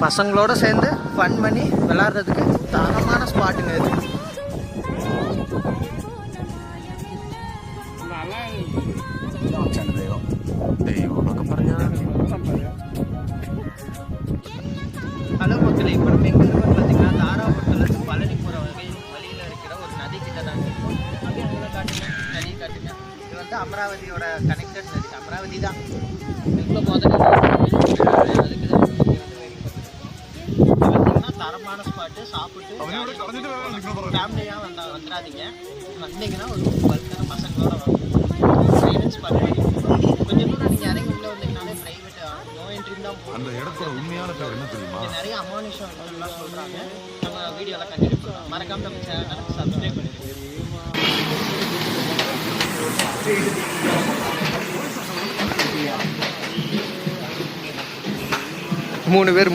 பசங்களோட சேர்ந்து ஃபன் பண்ணி விளாட்றதுக்கு தரமான ஸ்பாட்டுங்க இது. ஹலோ மக்களே, இப்போ நம்ம எங்கே இருக்கோம்னு பார்த்தீங்கன்னா தாராபுரத்துலேருந்து பழனி போகிற வழியில் இருக்கிற ஒரு நதி கிட்ட தான் இருக்கும். அப்படியே அங்கே காட்டுங்க, நதி காட்டுங்க. இது வந்து அமராவதியோட கனெக்டட் நதி. அமராவதி தான் எவ்வளோ முதல்ல அதுக்கு தான் பார்த்தீங்கன்னா தரமான ஸ்பாட்டு. சாப்பிட்டு ஃபேமிலியாக வந்துடாதீங்க. வந்தீங்கன்னா ஒரு பல்கான பசங்களோட வரும். ப்ரைவேட் ஸ்பாட் மாதிரி கொஞ்சம் தூரம் நீங்கள் இறங்கி உள்ளே வந்தீங்கன்னாலே ப்ரைவேட் நோ என்ட்ரி தான். அந்த இடத்தோட உண்மையான பேர் என்ன தெரியுமா? நிறைய அமானுஷம் எல்லாம் சொல்கிறாங்க. நம்ம வீடியோலாம் கண்டினியூ பண்ணுறோம். மறக்காம நம்ம சேனலை சப்ஸ்கிரைப் பண்ணிடுங்க. 3 பேர்